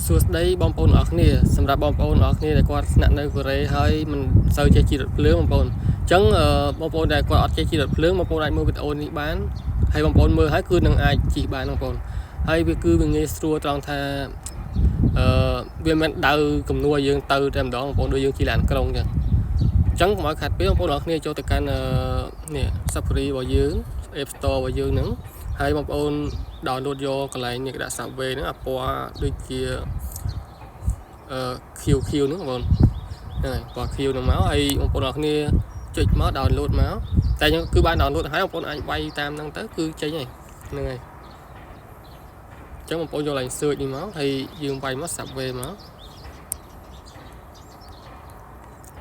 សួស្តីបងប្អូនអរគ្នាសម្រាប់បងប្អូនអរគ្នាដែលគាត់ស្នាក់នៅកូរ៉េហើយមិនសូវចេះជិះរថភ្លើងបងប្អូនអញ្ចឹងបងប្អូនដែលគាត់អត់ចេះជិះរថភ្លើងបងប្អូនអាចមើលវីដេអូនេះបានហើយបងប្អូនមើលហើយគឺនឹងអាចជិះបានបងប្អូនហើយវាគឺវាងាយស្រួលត្រង់ថាវាមិនដៅកំនួរយើងទៅតែម្ដងបងប្អូនដូចយើងជិះឡានក្រុងអញ្ចឹងកុំឲ្យខាត់ពេលបងប្អូនអរគ្នាចូលទៅកាន់នេះ Safari របស់យើង App Store របស់យើងហ្នឹងហើយបងប្អូន download យកកន្លែងនេះគេដាក់ Subway ហ្នឹងអាពណ៌ដូចជាQQ ហ្នឹងបងប្អូនហ្នឹងហើយពណ៌ Q ហ្នឹងមកហើយបងប្អូនអរគ្នាចុចមក download មកតែខ្ញុំគឺបាន download ហើយបងប្អូនអាចវាយតាមហ្នឹងទៅគឺចេញហើយហ្នឹងហើយអញ្ចឹងបងប្អូនយកឡើង search នេះមកហើយយើងវាយមក Subway មក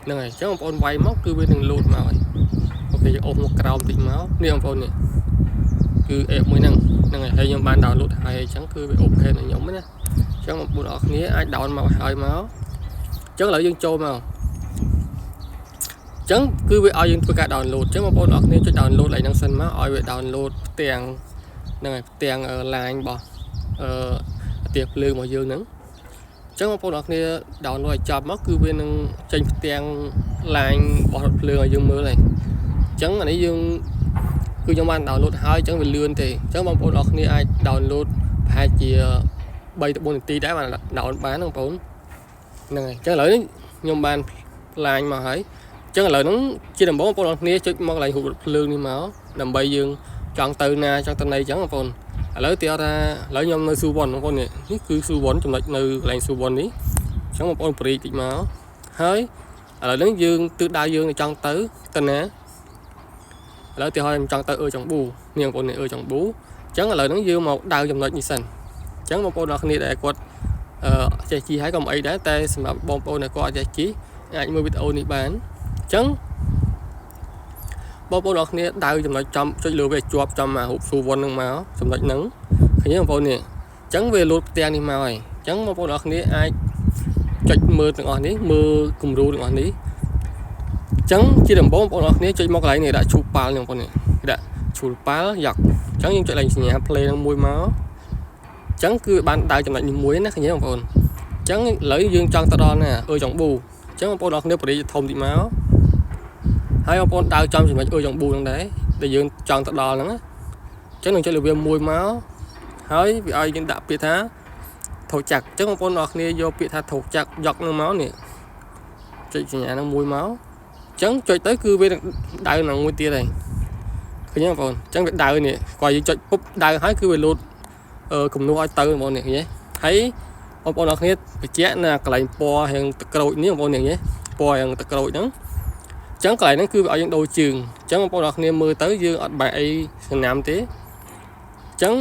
ហ្នឹងហើយអញ្ចឹងបងប្អូនវាយមកគឺវានឹង load មកហើយអូខេយើងអូសមកក្រោមតិចមកនេះបងប្អូននេះគឺ app មួយហ្នឹងហើយខ្ញុំបាន download ហើយអញ្ចឹងគឺវា open ឲ្យខ្ញុំណាអញ្ចឹងបងប្អូនអរគ្នាអាច down មកហើយមកអញ្ចឹងឥឡូវយើងចូលមកអញ្ចឹងគឺវាឲ្យយើងធ្វើការ download អញ្ចឹងបងប្អូនអរគ្នាចុច download ឡើងហ្នឹងសិនមកឲ្យវា download ផ្ទាំងហ្នឹងហើយផ្ទាំង line របស់ផ្ទះភ្លើងរបស់យើងហ្នឹងអញ្ចឹងបងប្អូនអរគ្នា download ឲ្យចប់មកគឺវានឹងចេញផ្ទាំង line របស់រថភ្លើងឲ្យយើងមើលហើយអញ្ចឹងអានេះយើងគឺខ្ញុំបាន download ហើយអញ្ចឹងវាលឿនទេអញ្ចឹងបងប្អូនអរគ្នាអាច download ប្រហែលជា3ទៅ4នាទីដែរបាន download បានបងប្អូនហ្នឹងហើយអញ្ចឹងឥឡូវនេះខ្ញុំបាន line មកហើយអញ្ចឹងឥឡូវហ្នឹងជាដំបូងបងប្អូនអរគ្នាចុចមកកន្លែងរូបរថភ្លើងនេះមកដើម្បីយើងចង់ទៅណាចង់ទៅណីអញ្ចឹងបងប្អូនឥឡូវទីអត់ថាឥឡូវខ្ញុំនៅ Suwon បងប្អូននេះគឺ Suwon ចំណុចនៅកន្លែង Suwon នេះអញ្ចឹងបងប្អូនព្រីតិចមកហើយឥឡូវហ្នឹងយើងទិសដៅយើងចង់ទៅណាឥឡូវទីហើយខ្ញុំចង់ទៅចង្ប៊ូនេះបងប្អូននេះចង្ប៊ូអញ្ចឹងឥឡូវហ្នឹងយើងមកដៅចំណុចនេះសិនអញ្ចឹងបងប្អូនអរគ្នាដែលគាត់ចេះជិះហើយកុំអីដែរតែសម្រាប់បងប្អូនដែលគាត់ចេះជិះអាចមើលវីដេអូនេះបានអញ្ចឹងបងប្អូនអរគ្នាដៅចំណុចចំចុចលើវាជាប់ចំមករូប Suwon ហ្នឹងមកចំណុចហ្នឹងឃើញទេបងប្អូននេះអញ្ចឹងវាលោតផ្ទាំងនេះមកហើយអញ្ចឹងបងប្អូនអរគ្នាអាចចុចមើលទាំងអស់នេះមើលគំរូទាំងអស់នេះអញ្ចឹងជាដំបូងបងប្អូនអរគ្នាចុចមកកន្លែងនេះដាក់ឈូប៉ាល់នេះបងប្អូននេះដាក់ឈូប៉ាល់យ៉ាក់អញ្ចឹងយើងចុចឡើងសញ្ញា play ហ្នឹងមួយមកអញ្ចឹងគឺបានដៅចំណុចនេះមួយណាឃើញទេបងប្អូនអញ្ចឹងឥឡូវយើងចង់ទៅដល់ណាចង្ប៊ូអញ្ចឹងបងប្អូនអរគ្នាបរិយាធំតិចមកហើយបងប្អូនដៅចំចំណុចចង្ប៊ូហ្នឹងដែរដែលយើងចង់ទៅដល់ហ្នឹងណាអញ្ចឹងនឹងចុចលើវាមួយមកហើយវាឲ្យយើងដាក់ពាក្យថាថោចាក់អញ្ចឹងបងប្អូនអរគ្នាយកពាក្យថាថោចាក់យកហ្នឹងមកនេះចុចសញ្ញាហ្នឹងមួយមកអញ្ចឹងចុចទៅគឺវាដៅហ្នឹងមួយទៀតហើយឃើញទេបងប្អូនអញ្ចឹងវាដៅនេះគាត់យើងចុចពុបដៅហើយគឺវាលោតគំនូរឲ្យទៅបងប្អូននេះឃើញទេហើយបងប្អូនអរគ្នាបញ្ជាក់នៅកន្លែងពណ៌រៀងទឹកក្រូចនេះបងប្អូននេះឃើញទេពណ៌រៀងទឹកក្រូចហ្នឹងអញ្ចឹងកន្លែងហ្នឹងគឺវាឲ្យយើងដូរជើងអញ្ចឹងបងប្អូនអរគ្នាមើលទៅយើងអត់បែកអីសំណាំទេអញ្ចឹង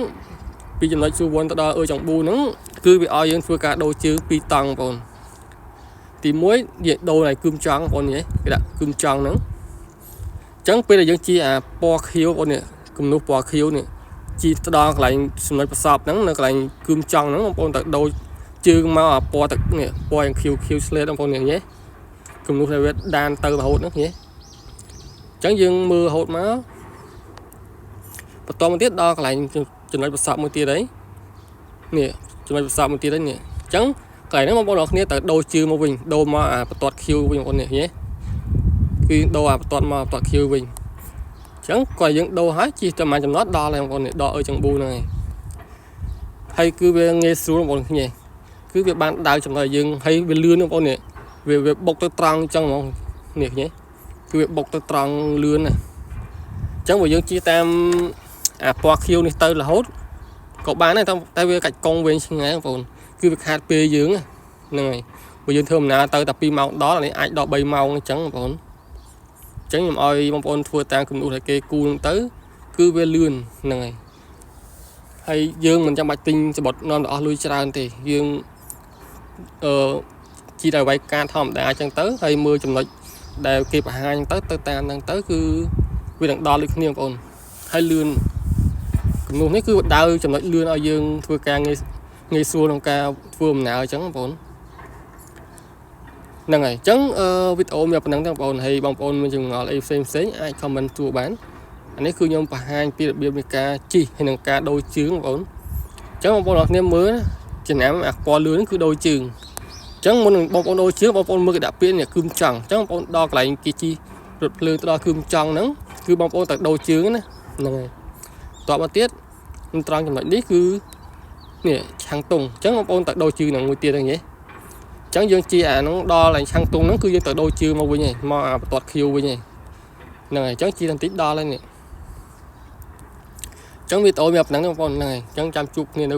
ពីចំណុច Suwon ទៅដល់ចង្ប៊ូហ្នឹងគឺវាឲ្យយើងធ្វើការដូរជើងពីរតង់បងប្អូនទី1យើងដូរឲ្យគឹមចង់បងប្អូននេះគេដាក់គឹមចង់ហ្នឹងអញ្ចឹងពេលដែលយើងជាអាពណ៌ខៀវបងប្អូននេះគំនូសពណ៌ខៀវនេះជីទៅដល់កន្លែងចំណុចប្រសពហ្នឹងនៅកន្លែងគឹមចង់ហ្នឹងបងប្អូនទៅដូរជើងមកអាពណ៌ទឹកនេះពណ៌យ៉ាង QQ slate បងប្អូននេះញ៉េគំនូសដែលវាដានទៅរហូតហ្នឹងញ៉េអញ្ចឹងយើងមើលរហូតមកបន្តមកទៀតដល់កន្លែងចំណុចប្រសពមួយទៀតហើយនេះចំណុចប្រសពមួយទៀតហើយនេះអញ្ចឹងកន្លែងហ្នឹងបងប្អូនអរគ្នាទៅដូរជើងមកវិញដូរមកអាបន្ទាត់ Q វិញបងប្អូននេះញ៉េគឺដូរអាបន្ទាត់មកបន្ទាត់ Q វិញអញ្ចឹងក៏យើងដូរហើយជិះទៅមួយចំណត់ដល់ហើយបងប្អូននេះដល់ចង្ប៊ូហ្នឹងហើយគឺវាងាយស្រួលបងប្អូនញ៉េគឺវាបានដៅចំណុចយើងហើយវាលឿនបងប្អូននេះវាបុកទៅត្រង់អញ្ចឹងហ្មងនេះញ៉េគឺវាបុកទៅត្រង់លឿនណាអញ្ចឹងបើយើងជិះតាមអាពណ៌ Q នេះទៅរហូតក៏បានដែរតែវាកាច់កង់វិញឆ្ងាយបងប្អូនគឺវាខាតពេលយើងហ្នឹងហើយបើយើងធ្វើដំណើរទៅតែ2ម៉ោងដល់នេះអាចដល់3ម៉ោងអញ្ចឹងបងប្អូនអញ្ចឹងខ្ញុំឲ្យបងប្អូនធ្វើតាមគំនូសដែលគេគូនឹងទៅគឺវាលឿនហ្នឹងហើយយើងមិនចាំបាច់ទិញសបុតនាំទៅអស់លុយច្រើនទេយើងជីតែវាយការធម្មតាអញ្ចឹងទៅហើយមើលចំណុចដែលគេបង្ហាញទៅតាមហ្នឹងទៅគឺវានឹងដល់ដូចគ្នាបងប្អូនហើយលឿនគំនូសនេះគឺដៅចំណុចលឿនឲ្យយើងធ្វើការងាយស្រួលក្នុងការធ្វើដំណើរអញ្ចឹងបងប្អូនហ្នឹងហើយអញ្ចឹងវីដេអូមានប៉ុណ្ណឹងទេបងប្អូនហើយបងប្អូនមានចម្ងល់អីផ្សេងអាច comment សួរបានអានេះគឺខ្ញុំបង្ហាញពីរបៀបនៃការជិះហើយនឹងការដូរជើងបងប្អូនអញ្ចឹងបងប្អូនអរគ្នាមើល chừng nào mà qua lưới cứ đôi chừng chẳng muốn bông bông đôi trước bông bông mưa cái đặc biệt này cơm chẳng chẳng bông đo lại cái chi rụt lưới đo cơm chẳng nắng cứ bông bông tại đôi chướng này này tọa mà tiết trang trong đấy cứ nè sang tung chẳng bông bông tại đôi chừng là ngồi tiền này nhé chẳng dương chi nó đo lại sang tung nó cứ dương tại đôi chừng mà vui nhỉ mà toạt khiêu vui nhỉ này chẳng chi làm tí đo lên nè chẳng biết tôi mập nắng con này chẳng chăm chục nên nó